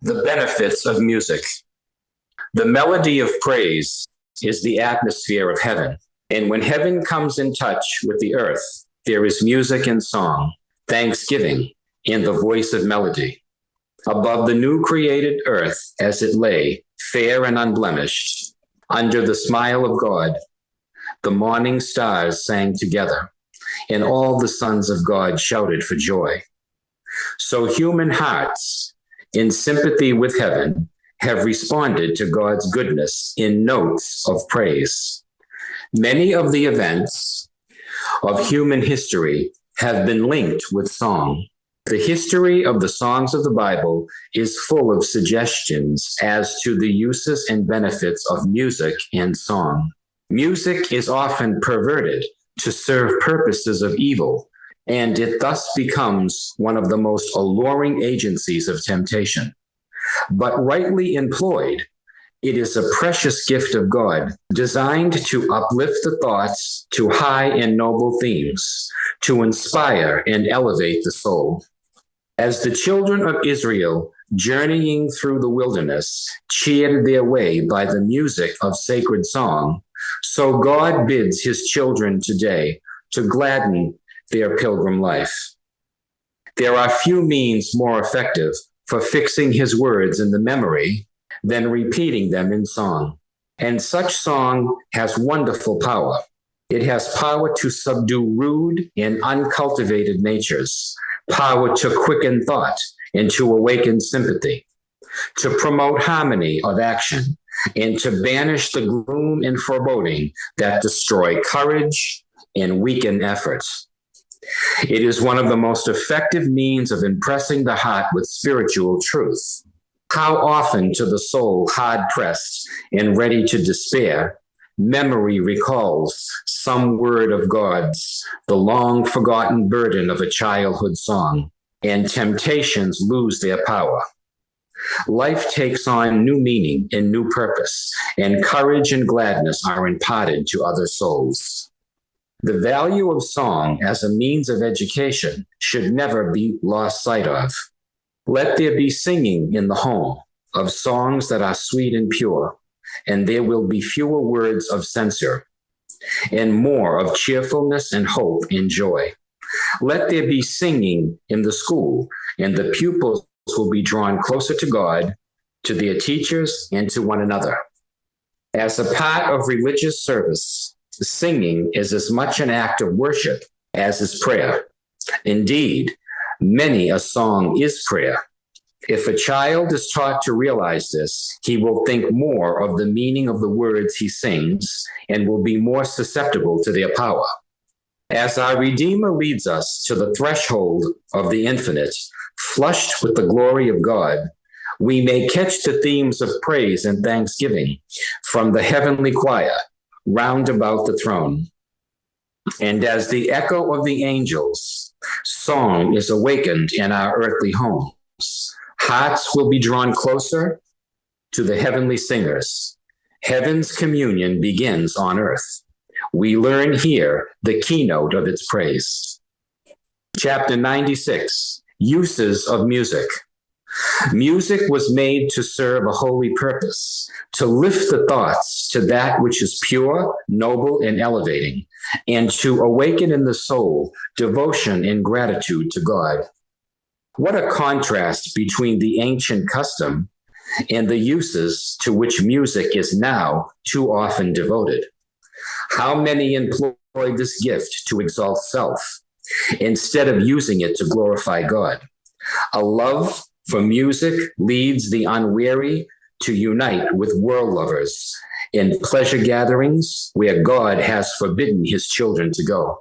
The benefits of music. The melody of praise is the atmosphere of heaven. And when heaven comes in touch with the earth, there is music and song, thanksgiving in the voice of melody. Above the new created earth as it lay, fair and unblemished, under the smile of God, the morning stars sang together, and all the sons of God shouted for joy. So human hearts, in sympathy with heaven, have responded to God's goodness in notes of praise. Many of the events of human history have been linked with song. The history of the songs of the Bible is full of suggestions as to the uses and benefits of music and song. Music is often perverted to serve purposes of evil, and it thus becomes one of the most alluring agencies of temptation. But rightly employed, it is a precious gift of God, designed to uplift the thoughts to high and noble themes, to inspire and elevate the soul. As the children of Israel, journeying through the wilderness, cheered their way by the music of sacred song, so God bids his children today to gladden their pilgrim life. There are few means more effective for fixing his words in the memory than repeating them in song. And such song has wonderful power. It has power to subdue rude and uncultivated natures, power to quicken thought and to awaken sympathy, to promote harmony of action, and to banish the gloom and foreboding that destroy courage and weaken effort. It is one of the most effective means of impressing the heart with spiritual truth. How often to the soul hard-pressed and ready to despair, memory recalls some word of God's, the long-forgotten burden of a childhood song, and temptations lose their power. Life takes on new meaning and new purpose, and courage and gladness are imparted to other souls. The value of song as a means of education should never be lost sight of. Let there be singing in the home of songs that are sweet and pure, and there will be fewer words of censure, and more of cheerfulness and hope and joy. Let there be singing in the school, and the pupils will be drawn closer to God, to their teachers, and to one another. As a part of religious service, singing is as much an act of worship as is prayer. Indeed, many a song is prayer. If a child is taught to realize this, he will think more of the meaning of the words he sings and will be more susceptible to their power. As our Redeemer leads us to the threshold of the infinite, flushed with the glory of God, we may catch the themes of praise and thanksgiving from the heavenly choir round about the throne. And as the echo of the angels, song is awakened in our earthly homes. Hearts will be drawn closer to the heavenly singers. Heaven's communion begins on earth. We learn here the keynote of its praise. Chapter 96, Uses of Music. Music was made to serve a holy purpose, to lift the thoughts to that which is pure, noble, and elevating, and to awaken in the soul devotion and gratitude to God. What a contrast between the ancient custom and the uses to which music is now too often devoted. How many employ this gift to exalt self instead of using it to glorify God? A love for music leads the unwary to unite with world lovers in pleasure gatherings where God has forbidden his children to go.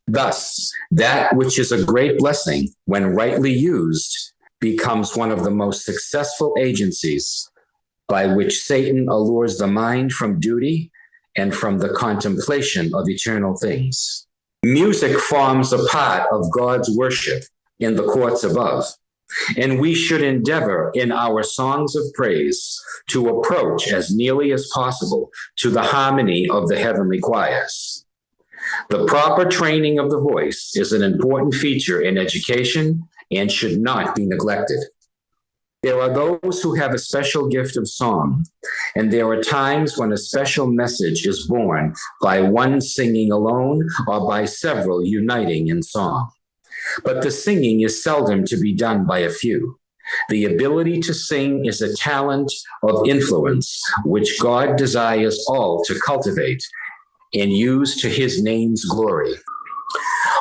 Thus, that which is a great blessing, when rightly used, becomes one of the most successful agencies by which Satan allures the mind from duty and from the contemplation of eternal things. Music forms a part of God's worship in the courts above, and we should endeavor in our songs of praise to approach as nearly as possible to the harmony of the heavenly choirs. The proper training of the voice is an important feature in education and should not be neglected. There are those who have a special gift of song, and there are times when a special message is born by one singing alone or by several uniting in song. But the singing is seldom to be done by a few. The ability to sing is a talent of influence which God desires all to cultivate and use to his name's glory.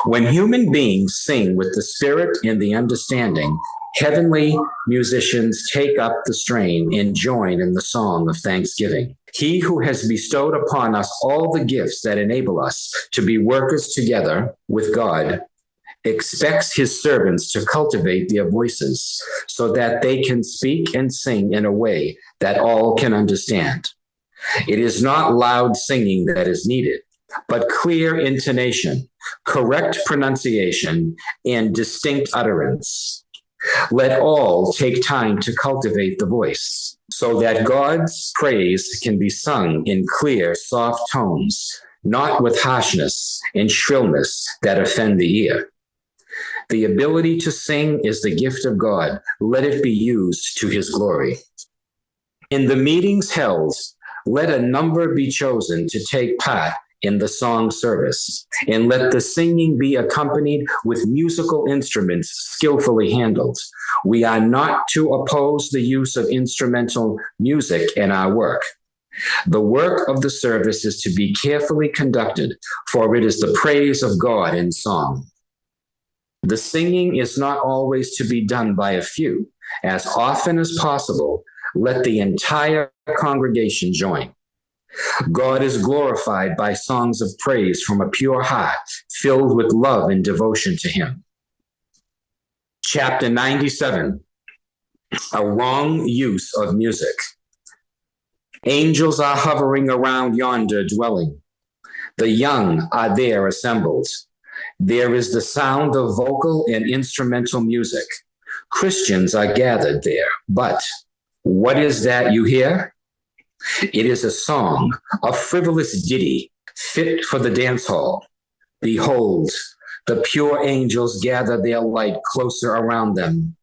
When human beings sing with the spirit and the understanding, heavenly musicians take up the strain and join in the song of thanksgiving. He who has bestowed upon us all the gifts that enable us to be workers together with God expects his servants to cultivate their voices so that they can speak and sing in a way that all can understand. It is not loud singing that is needed, but clear intonation, correct pronunciation, and distinct utterance. Let all take time to cultivate the voice so that God's praise can be sung in clear, soft tones, not with harshness and shrillness that offend the ear. The ability to sing is the gift of God. Let it be used to his glory. In the meetings held, let a number be chosen to take part in the song service, and let the singing be accompanied with musical instruments skillfully handled. We are not to oppose the use of instrumental music in our work. The work of the service is to be carefully conducted, for it is the praise of God in song. The singing is not always to be done by a few. As often as possible, let the entire congregation join. God is glorified by songs of praise from a pure heart, filled with love and devotion to him. Chapter 97, a wrong use of music. Angels are hovering around yonder dwelling. The young are there assembled. There is the sound of vocal and instrumental music. Christians are gathered there, but what is that you hear? It is a song, a frivolous ditty, fit for the dance hall. Behold, the pure angels gather their light closer around them,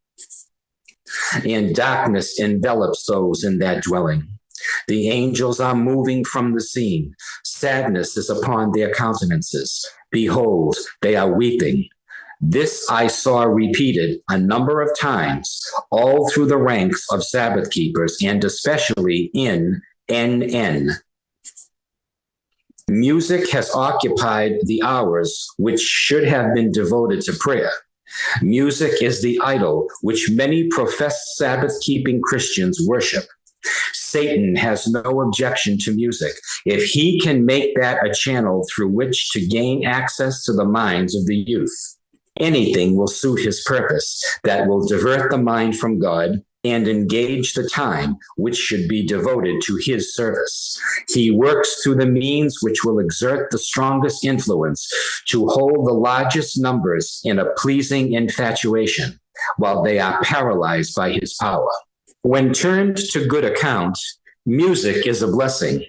and darkness envelops those in that dwelling. The angels are moving from the scene. Sadness is upon their countenances. Behold, they are weeping. This I saw repeated a number of times all through the ranks of Sabbath keepers, and especially in NN. Music has occupied the hours which should have been devoted to prayer. Music is the idol which many professed Sabbath-keeping Christians worship. Satan has no objection to music if he can make that a channel through which to gain access to the minds of the youth. Anything will suit his purpose that will divert the mind from God and engage the time which should be devoted to his service. He works through the means which will exert the strongest influence to hold the largest numbers in a pleasing infatuation, while they are paralyzed by his power. When turned to good account, music is a blessing,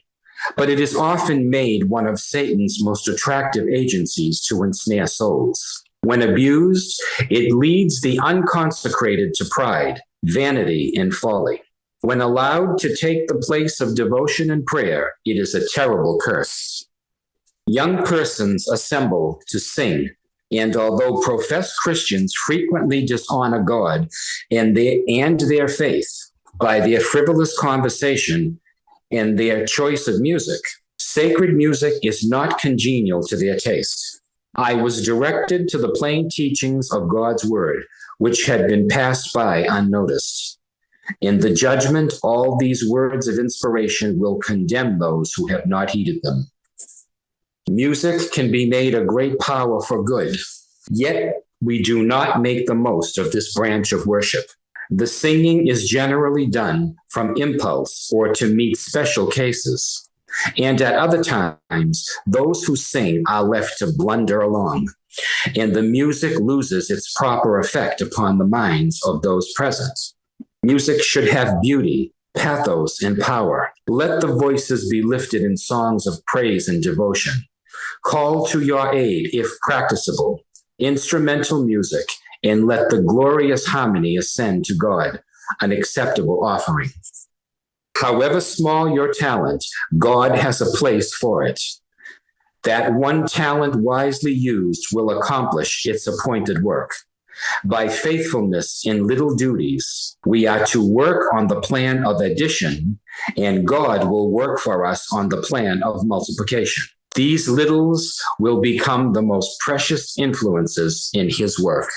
but it is often made one of Satan's most attractive agencies to ensnare souls. When abused, it leads the unconsecrated to pride, vanity, and folly. When allowed to take the place of devotion and prayer, it is a terrible curse. Young persons assemble to sing, and although professed Christians frequently dishonor God and their faith by their frivolous conversation and their choice of music, sacred music is not congenial to their taste. I was directed to the plain teachings of God's word, which had been passed by unnoticed. In the judgment, all these words of inspiration will condemn those who have not heeded them. Music can be made a great power for good, yet we do not make the most of this branch of worship. The singing is generally done from impulse or to meet special cases. And at other times, those who sing are left to blunder along, and the music loses its proper effect upon the minds of those present. Music should have beauty, pathos, and power. Let the voices be lifted in songs of praise and devotion. Call to your aid, if practicable, instrumental music, and let the glorious harmony ascend to God. an acceptable offering. However small your talent, God has a place for it. That one talent wisely used will accomplish its appointed work. By faithfulness in little duties, we are to work on the plan of addition, and God will work for us on the plan of multiplication. These littles will become the most precious influences in His work.